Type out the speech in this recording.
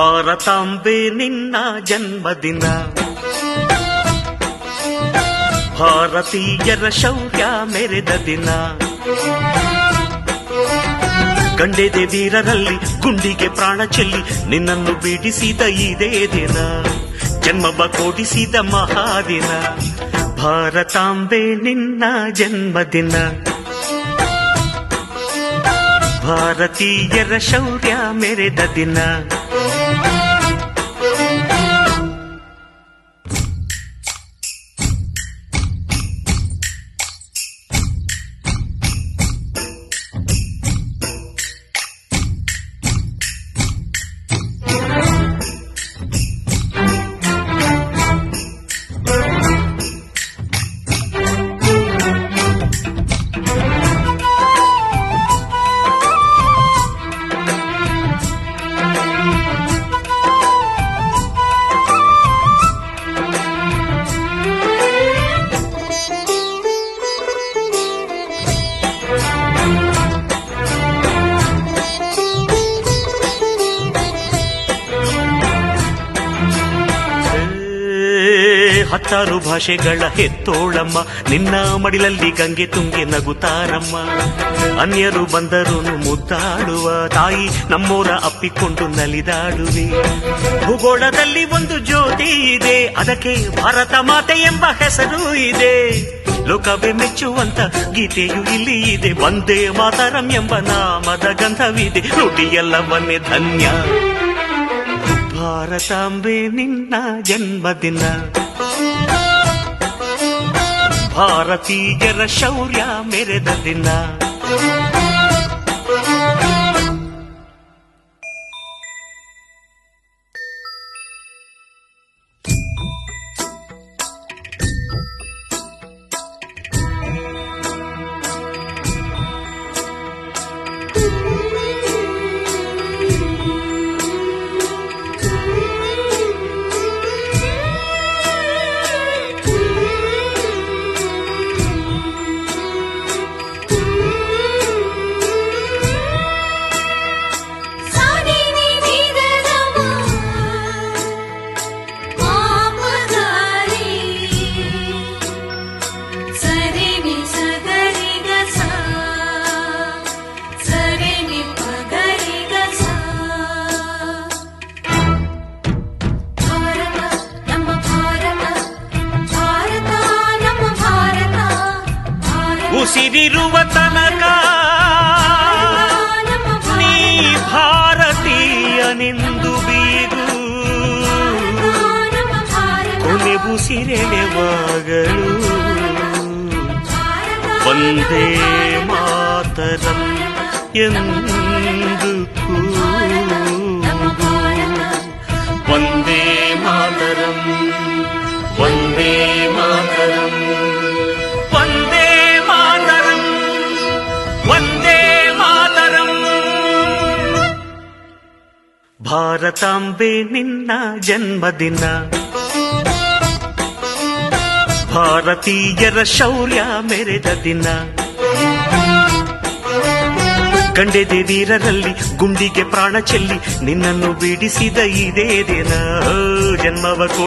ಭಾರತಾಂಬೆ ನಿನ್ನ ಜನ್ಮದಿನ, ಭಾರತೀಯರ ಶೌರ್ಯ ಮೆರೆದ ದಿನ. ಗಂಡೆದೆ ವೀರರಲ್ಲಿ ಗುಂಡಿಗೆ ಪ್ರಾಣ ಚೆಲ್ಲಿ ನಿನ್ನನ್ನು ಬಿಡಿಸಿದ ಇದೇ ದಿನ, ಜನ್ಮವ ಕೊಡಿಸಿದ ಮಹಾದಿನ. ಭಾರತಾಂಬೆ ನಿನ್ನ ಜನ್ಮದಿನ, ಭಾರತೀಯರ ಶೌರ್ಯ ಮೆರೆದ ದಿನ. ಹತ್ತಾರು ಭಾಷೆಗಳ ಹೆತ್ತೋಳಮ್ಮ, ನಿನ್ನ ಮಡಿಲಲ್ಲಿ ಗಂಗೆ ತುಂಗೆ ನಗುತ್ತಾರಮ್ಮ. ಅನ್ಯರು ಬಂದರು ಮುದ್ದಾಡುವ ತಾಯಿ, ನಮ್ಮೋರ ಅಪ್ಪಿಕೊಂಡು ನಲಿದಾಡುವೆ. ಭೂಗೋಳದಲ್ಲಿ ಒಂದು ಜ್ಯೋತಿ ಇದೆ, ಅದಕ್ಕೆ ಭಾರತ ಮಾತೆ ಎಂಬ ಹೆಸರು ಇದೆ. ಲೋಕವೇ ಮೆಚ್ಚುವಂತ ಗೀತೆಯು ಇಲ್ಲಿ ಇದೆ, ವಂದೇ ಮಾತರಂ ಎಂಬ ನಾಮದ ಗಂಧವಿದೆ. ನುಡಿಯೆಲ್ಲವನ್ನೇ ಧನ್ಯ. ಭಾರತಾಂಬೆ ನಿನ್ನ ಜನ್ಮದಿನ, ಭಾರತೀಯರ ಶೌರ್ಯ ಮೆರೆದ ದಿನ. ಉಸಿರಿರುವ ತನಕ ನೀ ಭಾರತೀಯನೆಂದು ಬೀಗು, ಕೊನೆ ಉಸಿರೆಳೆವಾಗಲು ವಂದೇ ಮಾತರಂ ಎಂದು ಕೂಗು. ವಂದೇ ಮಾತರಂ, ವಂದೇ ಮಾತರಂ, ವಂದೇ ಮಾತರಂ, ವಂದೇ ಮಾತರಂ. ಭಾರತಾಂಬೆ ನಿನ್ನ ಜನ್ಮದಿನ, ಭಾರತೀಯರ ಶೌರ್ಯ ಮೆರೆದ ದಿನ. ಗಂಡೆದೆ ವೀರರಲ್ಲಿ ಗುಂಡಿಗೆ ಪ್ರಾಣ ಚೆಲ್ಲಿ ನಿನ್ನನ್ನು ಬಿಡಿಸಿದ ಇದೇ ದಿನ, ಜನ್ಮವ